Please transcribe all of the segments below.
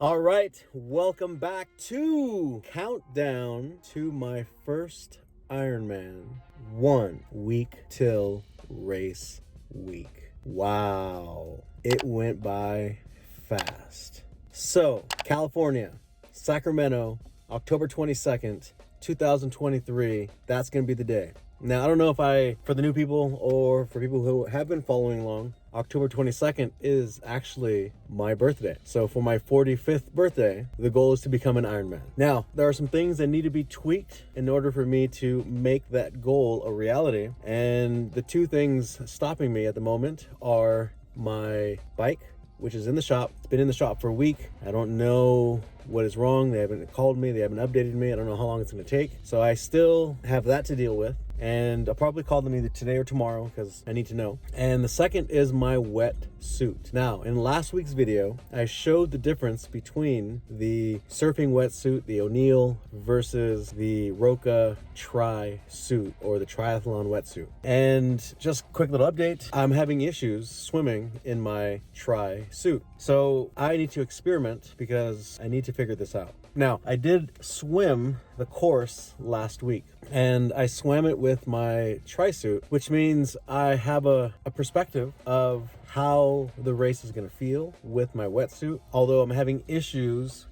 All right, welcome back to countdown to my first Ironman. 1 week till race week. Wow, it went by fast. So, California, Sacramento, October 22nd, 2023. That's going to be the day. Now, I don't know if for the new people or for people who have been following along, October 22nd is actually my birthday. So for my 45th birthday, the goal is to become an Ironman. Now, there are some things that need to be tweaked in order for me to make that goal a reality. And the two things stopping me at the moment are my bike, which is in the shop. It's been in the shop for a week. I don't know what is wrong. They haven't called me. They haven't updated me. I don't know how long it's going to take. So I still have that to deal with. And I'll probably call them either today or tomorrow because I need to know. And the second is my wetsuit. Now, in last week's video, I showed the difference between the surfing wetsuit, the O'Neill, versus the Roka tri-suit or the triathlon wetsuit. And just quick little update, I'm having issues swimming in my tri-suit. So I need to experiment because I need to figure this out. Now, I did swim the course last week, and I swam it with my tri-suit, which means I have a perspective of how the race is going to feel with my wetsuit. Although I'm having issues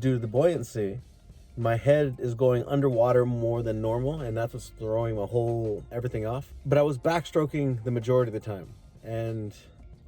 due to the buoyancy, my head is going underwater more than normal, and that's what's throwing everything off. But I was backstroking the majority of the time, and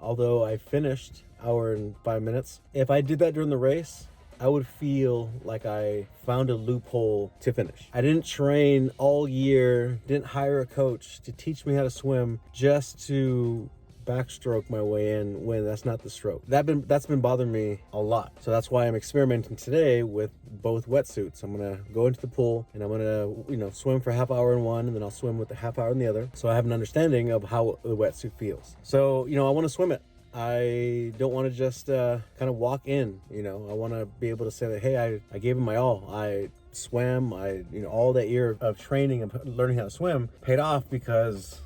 although I finished hour and 5 minutes, if I did that during the race, I would feel like I found a loophole to finish. I didn't train all year, didn't hire a coach to teach me how to swim just to backstroke my way in when that's not the stroke. That's been bothering me a lot. So that's why I'm experimenting today with both wetsuits. I'm gonna go into the pool and I'm gonna, swim for a half hour in one, and then I'll swim with a half hour in the other. So I have an understanding of how the wetsuit feels. So, I wanna swim it. I don't want to just kind of walk in, I want to be able to say that, hey, I gave it my all. I swam, all that year of training and learning how to swim paid off because,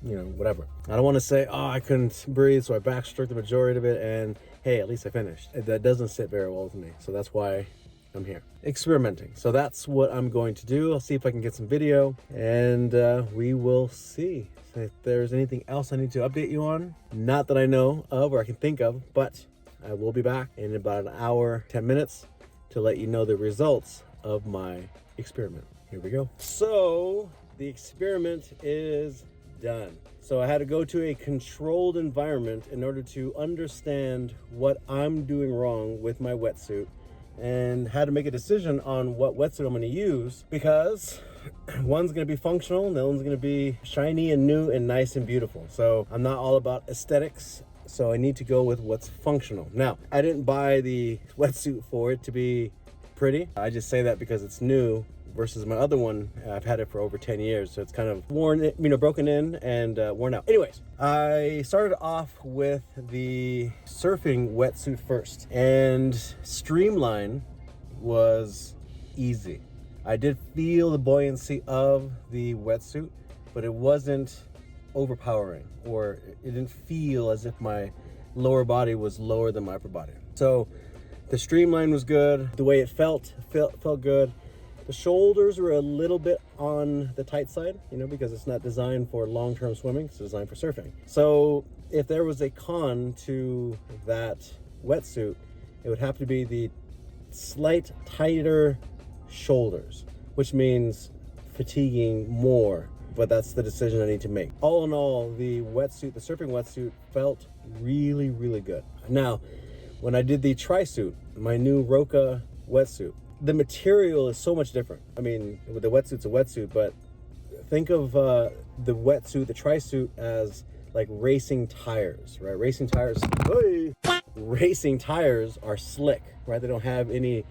whatever. I don't want to say, I couldn't breathe, so I backstroked the majority of it, and hey, at least I finished. That doesn't sit very well with me, so that's why I'm here. Experimenting. So that's what I'm going to do. I'll see if I can get some video, and we will see if there's anything else I need to update you on. Not that I know of or I can think of, but I will be back in about an hour, 10 minutes to let you know the results of my experiment. Here we go. So the experiment is done. So I had to go to a controlled environment in order to understand what I'm doing wrong with my wetsuit, and had to make a decision on what wetsuit I'm going to use, because one's going to be functional and the other one's going to be shiny and new and nice and beautiful. So I'm not all about aesthetics, so I need to go with what's functional. Now, I didn't buy the wetsuit for it to be pretty. I just say that because it's new versus my other one. I've had it for over 10 years, so it's kind of worn, broken in and worn out. Anyways, I started off with the surfing wetsuit first, and streamline was easy. I did feel the buoyancy of the wetsuit, but it wasn't overpowering, or it didn't feel as if my lower body was lower than my upper body. So the streamline was good. The way it felt good. The shoulders were a little bit on the tight side, because it's not designed for long-term swimming. It's designed for surfing. So if there was a con to that wetsuit, it would have to be the slight tighter shoulders, which means fatiguing more. But that's the decision I need to make. All in all, the surfing wetsuit felt really, really good. Now, when I did the tri-suit, my new Roka wetsuit, the material is so much different. I mean, the wetsuit's a wetsuit, but think of the wetsuit, the tri-suit, as like racing tires, right? Racing tires are slick, right? They don't have any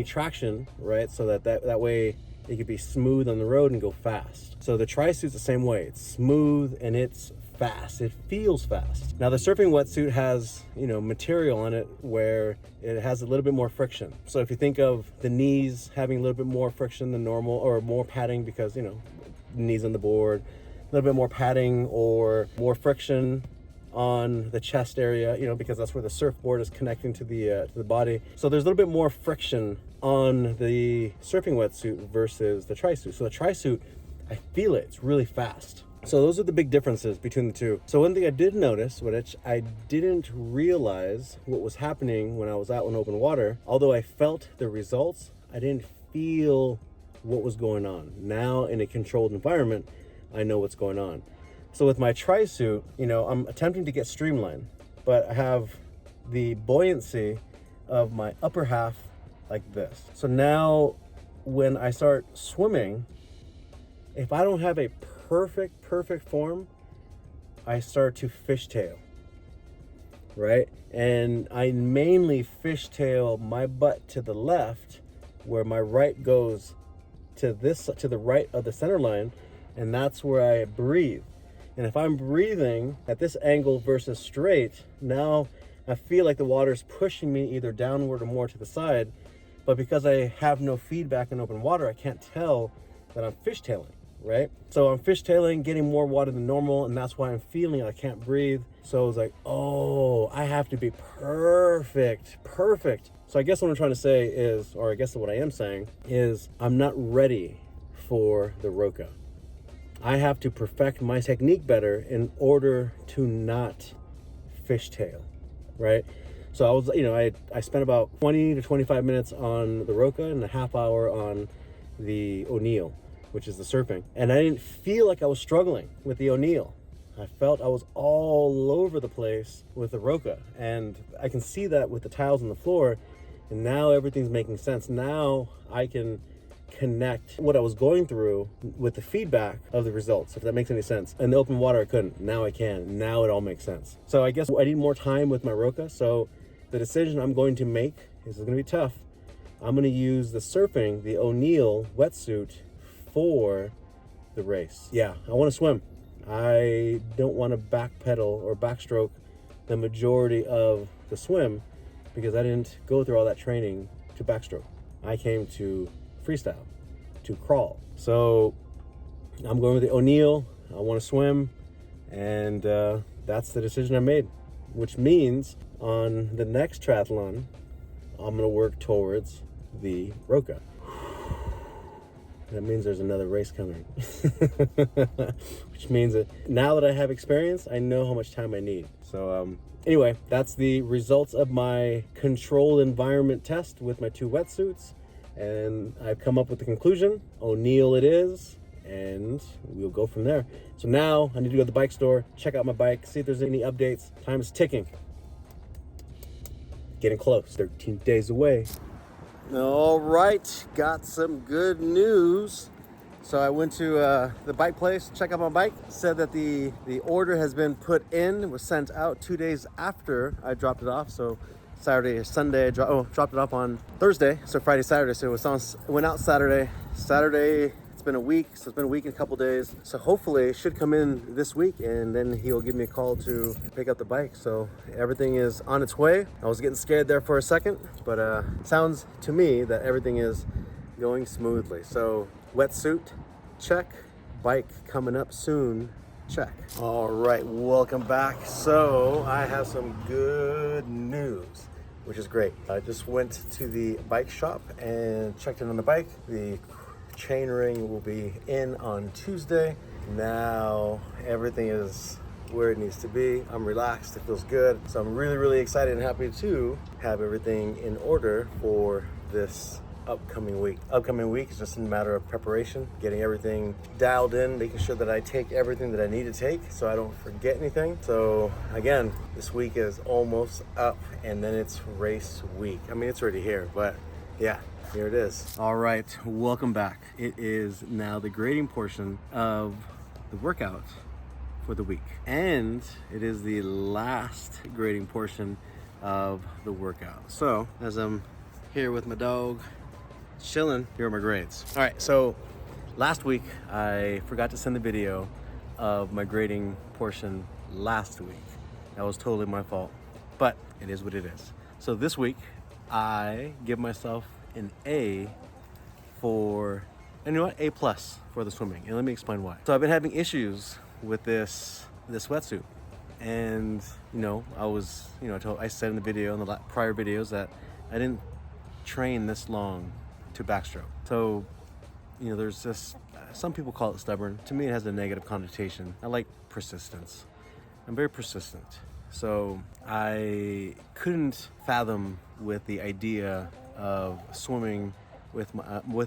traction, right? So that way it could be smooth on the road and go fast. So the tri-suit's the same way. It's smooth and it's fast. It feels fast. Now the surfing wetsuit has, material on it where it has a little bit more friction. So if you think of the knees having a little bit more friction than normal, or more padding because, knees on the board, a little bit more padding or more friction, on the chest area, you know, because that's where the surfboard is connecting to the body. So there's a little bit more friction on the surfing wetsuit versus the tri-suit. So the tri-suit, I feel it, it's really fast. So those are the big differences between the two. So one thing I did notice, which I didn't realize what was happening when I was out in open water, although I felt the results, I didn't feel what was going on. Now in a controlled environment, I know what's going on. So with my tri-suit, you know, I'm attempting to get streamlined, but I have the buoyancy of my upper half like this. So now when I start swimming, if I don't have a perfect form, I start to fishtail, right? And I mainly fishtail my butt to the left, where my right goes to the right of the center line, and that's where I breathe. And if I'm breathing at this angle versus straight, now I feel like the water's pushing me either downward or more to the side, but because I have no feedback in open water, I can't tell that I'm fishtailing, right? So I'm fishtailing, getting more water than normal, and that's why I'm feeling I can't breathe. So it's like, oh, I have to be perfect. So I guess what I'm trying to say is, or I guess what I am saying is, I'm not ready for the Roka. I have to perfect my technique better in order to not fishtail, right? So I was, you know, I spent about 20 to 25 minutes on the Roka and a half hour on the O'Neill, which is the surfing. And I didn't feel like I was struggling with the O'Neill. I felt I was all over the place with the Roka. And I can see that with the tiles on the floor. And now everything's making sense. Now I can connect what I was going through with the feedback of the results, if that makes any sense. In the open water, I couldn't. Now I can. Now it all makes sense. So I guess I need more time with my Roka. So the decision I'm going to make, this is going to be tough. I'm going to use the surfing, the O'Neill wetsuit for the race. Yeah, I want to swim. I don't want to backpedal or backstroke the majority of the swim because I didn't go through all that training to backstroke. I came to freestyle, to crawl. So I'm going with the O'Neill. I want to swim, and that's the decision I made, which means on the next triathlon, I'm going to work towards the Roka. That means there's another race coming. Which means that now that I have experience, I know how much time I need. So anyway, that's the results of my controlled environment test with my two wetsuits. And I've come up with the conclusion, O'Neill it is, and we'll go from there. So now I need to go to the bike store, check out my bike, see if there's any updates. Time is ticking. Getting close, 13 days away. All right, got some good news. So I went to the bike place, check out my bike. Said that the order has been put in, was sent out 2 days after I dropped it off. So Saturday or Sunday, I dropped it off on Thursday. So Friday, Saturday. So it went out Saturday. Saturday, it's been a week. So it's been a week and a couple days. So hopefully it should come in this week, and then he'll give me a call to pick up the bike. So everything is on its way. I was getting scared there for a second, but sounds to me that everything is going smoothly. So wetsuit, check. Bike coming up soon, check. All right, welcome back. So I have some good news, which is great. I just went to the bike shop and checked in on the bike. The chain ring will be in on Tuesday. Now everything is where it needs to be. I'm relaxed, it feels good. So I'm really excited and happy to have everything in order for this upcoming week. Upcoming week is just a matter of preparation, getting everything dialed in, making sure that I take everything that I need to take so I don't forget anything. So again, this week is almost up, and then it's race week. I mean, it's already here, but yeah, here it is. All right, welcome back. It is now the grading portion of the workout for the week, and it is the last grading portion of the workout. So as I'm here with my dog, chilling, here are my grades. All right, so last week I forgot to send the video of my grading portion last week. That was totally my fault, but it is what it is. So this week I give myself an A for, and you know what, A+ for the swimming, and let me explain why. So I've been having issues with this wetsuit, And, I said in the video, in the prior videos, that I didn't train this long to backstroke. So, there's just, some people call it stubborn. To me, it has a negative connotation. I like persistence. I'm very persistent. So I couldn't fathom with the idea of swimming with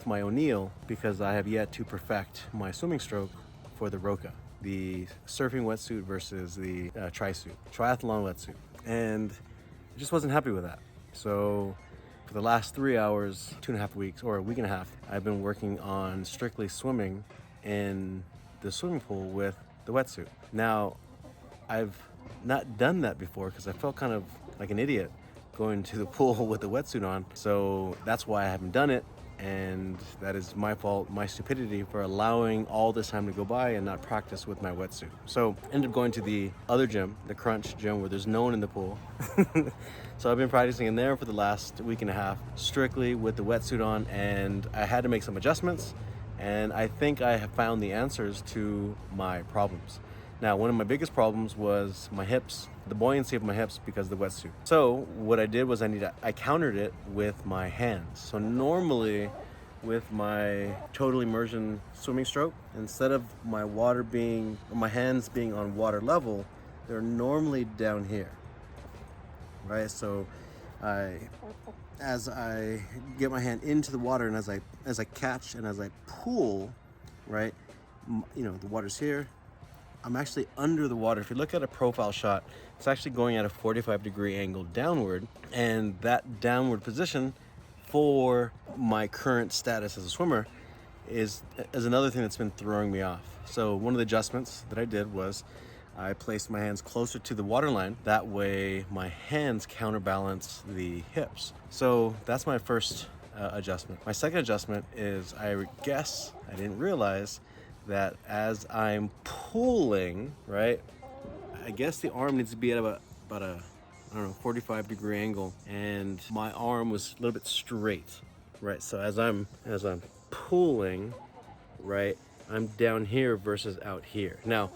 my O'Neill, because I have yet to perfect my swimming stroke for the Roka, the surfing wetsuit versus the triathlon wetsuit. And I just wasn't happy with that. So for the last 3 hours, 2.5 weeks, or a week and a half, I've been working on strictly swimming in the swimming pool with the wetsuit. Now, I've not done that before because I felt kind of like an idiot going to the pool with the wetsuit on. So that's why I haven't done it. And that is my fault, my stupidity for allowing all this time to go by and not practice with my wetsuit. So I ended up going to the other gym, the Crunch gym, where there's no one in the pool. So I've been practicing in there for the last week and a half, strictly with the wetsuit on, and I had to make some adjustments. And I think I have found the answers to my problems. Now, one of my biggest problems was my hips, the buoyancy of my hips because of the wetsuit. So what I did was I countered it with my hands. So normally with my total immersion swimming stroke, instead of my hands being on water level, they're normally down here, right? So as I get my hand into the water and as I catch and as I pull, right, the water's here, I'm actually under the water. If you look at a profile shot, it's actually going at a 45-degree angle downward, and that downward position for my current status as a swimmer is another thing that's been throwing me off. So one of the adjustments that I did was I placed my hands closer to the water line. That way my hands counterbalance the hips. So that's my first adjustment. My second adjustment is I didn't realize that as I'm pulling, right, I guess the arm needs to be at about a 45-degree angle, and my arm was a little bit straight, right? So as I'm pulling, right, I'm down here versus out here. Now,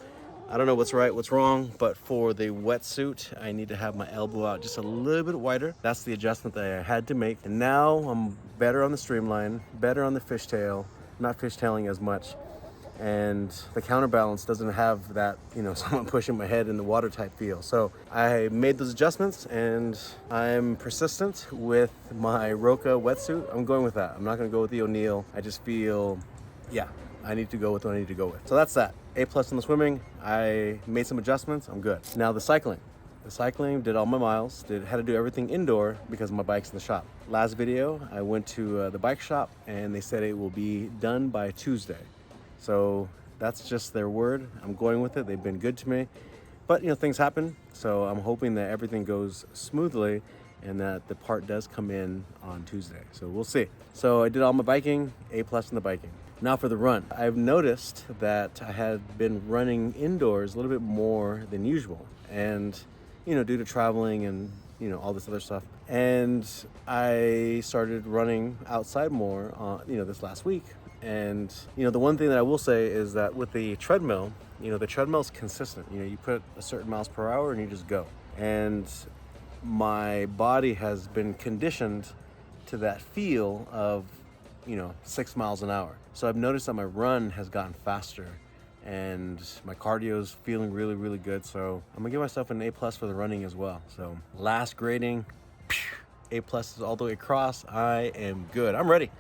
I don't know what's right, what's wrong, but for the wetsuit, I need to have my elbow out just a little bit wider. That's the adjustment that I had to make. And now I'm better on the streamline, better on the fishtail, not fishtailing as much. And the counterbalance doesn't have that, someone pushing my head in the water type feel. So I made those adjustments, and I'm persistent with my Roka wetsuit. I'm going with that. I'm not going to go with the O'Neill. I just feel, I need to go with what I need to go with. So that's that. A+ in the swimming. I made some adjustments. I'm good. Now the cycling. Did all my miles, had to do everything indoor because my bike's in the shop. Last video, I went to the bike shop, and they said it will be done by Tuesday. So that's just their word. I'm going with it. They've been good to me. But, things happen. So I'm hoping that everything goes smoothly and that the part does come in on Tuesday. So we'll see. So I did all my biking, A+ in the biking. Now for the run. I've noticed that I had been running indoors a little bit more than usual. And, due to traveling and, all this other stuff. And I started running outside more, this last week. And, the one thing that I will say is that with the treadmill, the treadmill's consistent. You put a certain miles per hour and you just go. And my body has been conditioned to that feel of, 6 miles an hour. So I've noticed that my run has gotten faster and my cardio is feeling really, really good. So I'm gonna give myself an A+ for the running as well. So last grading, A+ is all the way across. I am good. I'm ready.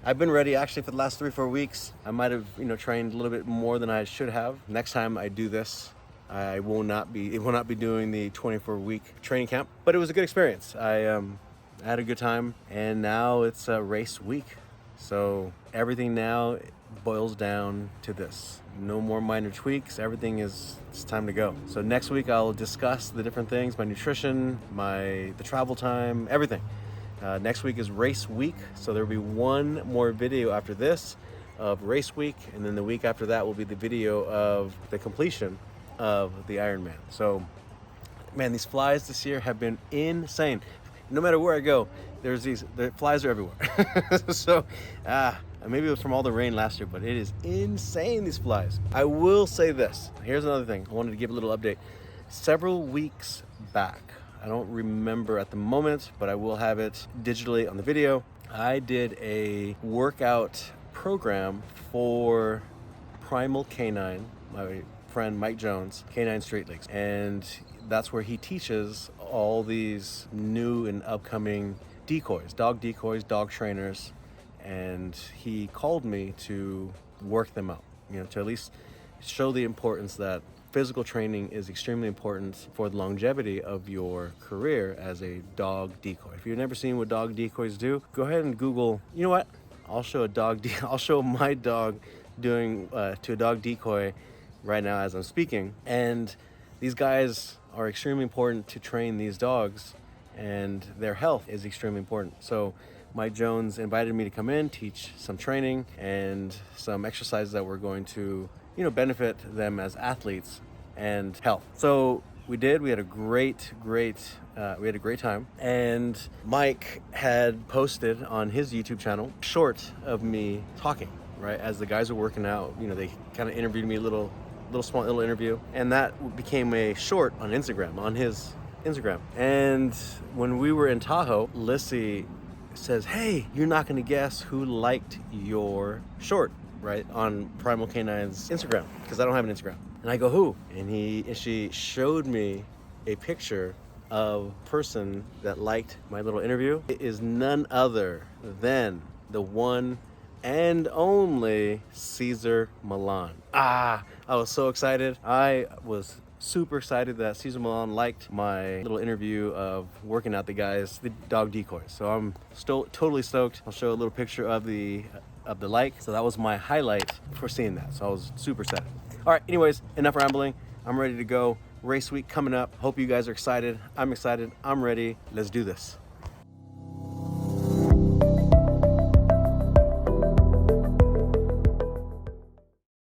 I've been ready actually for the last 3-4 weeks. I might have, trained a little bit more than I should have. Next time I do this, it will not be doing the 24-week training camp, but it was a good experience. I had a good time, and now it's a race week. So everything now boils down to this. No more minor tweaks. It's time to go. So next week I'll discuss the different things, my nutrition, the travel time, everything. Next week is race week, so there'll be one more video after this of race week, and then the week after that will be the video of the completion of the Ironman. So, man, these flies this year have been insane. No matter where I go, the flies are everywhere. So, Maybe it was from all the rain last year, but it is insane, these flies. I will say this. Here's another thing. I wanted to give a little update. Several weeks back, I don't remember at the moment, but I will have it digitally on the video. I did a workout program for Primal Canine, my friend Mike Jones, Canine Straight Legs. And that's where he teaches all these new and upcoming decoys, dog trainers. And he called me to work them out, to at least show the importance that physical training is extremely important for the longevity of your career as a dog decoy. If you've never seen what dog decoys do, go ahead and Google, you know what? I'll show my dog doing to a dog decoy right now as I'm speaking. And these guys are extremely important to train these dogs, and their health is extremely important. So Mike Jones invited me to come in, teach some training and some exercises that were going to, benefit them as athletes and health. So we had a great time. And Mike had posted on his YouTube channel short of me talking, right? As the guys were working out, they kind of interviewed me, small interview. And that became a short on Instagram, on his Instagram. And when we were in Tahoe, Lissy says, hey, you're not going to guess who liked your short, right, on Primal Canine's Instagram, because I don't have an Instagram. And I go, who? And she showed me a picture of a person that liked my little interview. It is none other than the one and only Cesar Milan. I was so excited. I was super excited that Cesar Milan liked my little interview of working out the dog decoys. So I'm still totally stoked. I'll show a little picture of the like. So that was my highlight for seeing that. So I was super excited. All right, anyways, enough rambling. I'm ready to go. Race week coming up. Hope you guys are excited. I'm excited. I'm ready. Let's do this.